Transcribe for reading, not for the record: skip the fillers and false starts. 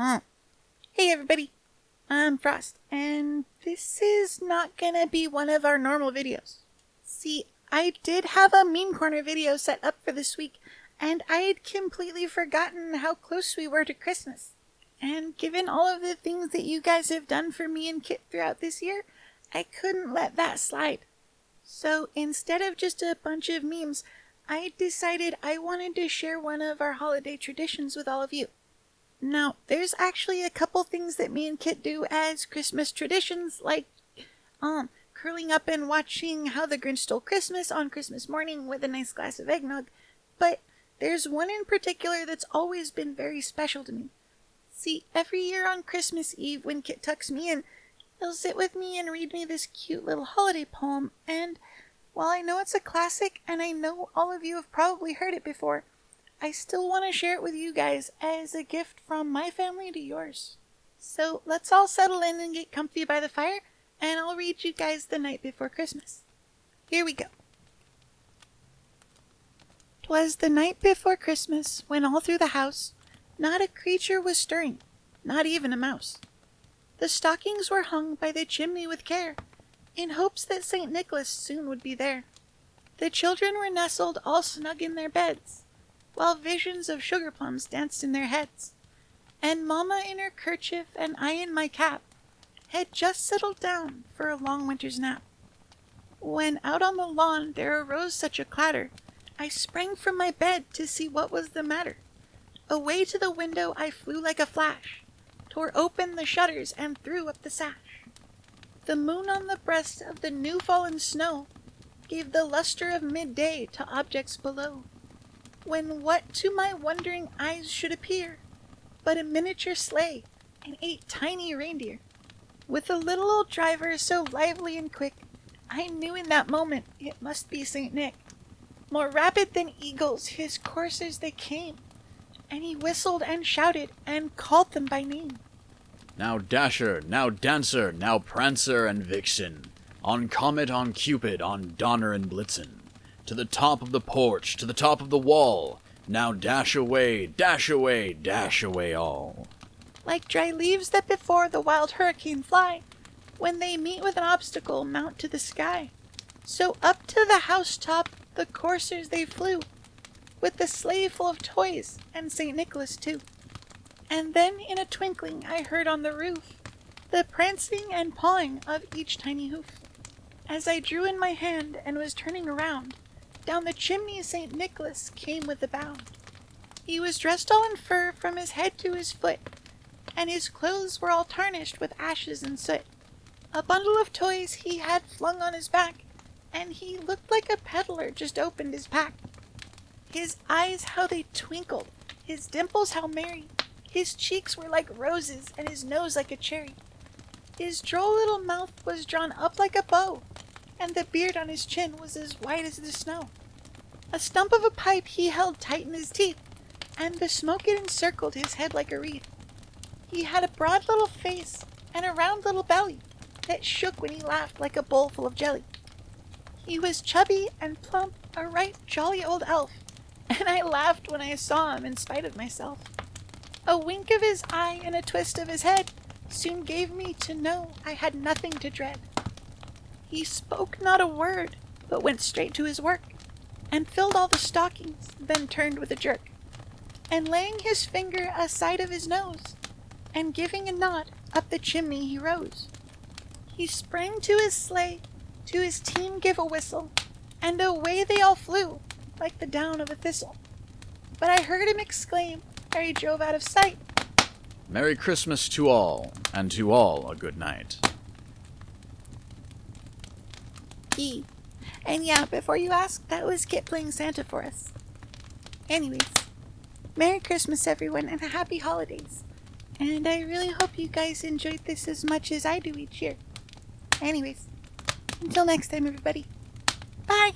Hey everybody, I'm Frost, and this is not gonna be one of our normal videos. See, I did have a Meme Corner video set up for this week, and I had completely forgotten how close we were to Christmas. And given all of the things that you guys have done for me and Kit throughout this year, I couldn't let that slide. So instead of just a bunch of memes, I decided I wanted to share one of our holiday traditions with all of you. Now, there's actually a couple things that me and Kit do as Christmas traditions, like curling up and watching How the Grinch Stole Christmas on Christmas morning with a nice glass of eggnog, but there's one in particular that's always been very special to me. See, every year on Christmas Eve when Kit tucks me in, he'll sit with me and read me this cute little holiday poem, and while I know it's a classic and I know all of you have probably heard it before, I still want to share it with you guys as a gift from my family to yours. So let's all settle in and get comfy by the fire, and I'll read you guys The Night Before Christmas. Here we go. 'Twas the night before Christmas, when all through the house not a creature was stirring, not even a mouse. The stockings were hung by the chimney with care, in hopes that St. Nicholas soon would be there. The children were nestled all snug in their beds, while visions of sugar plums danced in their heads. And Mamma in her kerchief and I in my cap had just settled down for a long winter's nap. When out on the lawn there arose such a clatter, I sprang from my bed to see what was the matter. Away to the window I flew like a flash, tore open the shutters and threw up the sash. The moon on the breast of the new-fallen snow gave the luster of midday to objects below, when what to my wondering eyes should appear but a miniature sleigh and 8 tiny reindeer. With a little old driver so lively and quick, I knew in that moment it must be St. Nick. More rapid than eagles his coursers they came, and he whistled and shouted and called them by name. Now Dasher, now Dancer, now Prancer and Vixen, on Comet, on Cupid, on Donner and Blitzen, to the top of the porch, to the top of the wall, now dash away, dash away, dash away all. Like dry leaves that before the wild hurricane fly, when they meet with an obstacle mount to the sky. So up to the housetop the coursers they flew, with the sleigh full of toys, and St. Nicholas too. And then in a twinkling I heard on the roof the prancing and pawing of each tiny hoof. As I drew in my hand and was turning around, down the chimney St. Nicholas came with a bound. He was dressed all in fur from his head to his foot, and his clothes were all tarnished with ashes and soot. A bundle of toys he had flung on his back, and he looked like a peddler just opened his pack. His eyes how they twinkled, his dimples how merry, his cheeks were like roses and his nose like a cherry. His droll little mouth was drawn up like a bow, and the beard on his chin was as white as the snow. A stump of a pipe he held tight in his teeth, and the smoke it encircled his head like a wreath. He had a broad little face and a round little belly that shook when he laughed like a bowl full of jelly. He was chubby and plump, a right jolly old elf, and I laughed when I saw him in spite of myself. A wink of his eye and a twist of his head soon gave me to know I had nothing to dread. He spoke not a word, but went straight to his work, and filled all the stockings, then turned with a jerk, and laying his finger aside of his nose, and giving a nod, up the chimney he rose. He sprang to his sleigh, to his team give a whistle, and away they all flew, like the down of a thistle. But I heard him exclaim, ere he drove out of sight, Merry Christmas to all, and to all a good night. And yeah, before you ask, that was Kit playing Santa for us. Anyways, Merry Christmas everyone, and Happy Holidays. And I really hope you guys enjoyed this as much as I do each year. Anyways, until next time everybody, bye!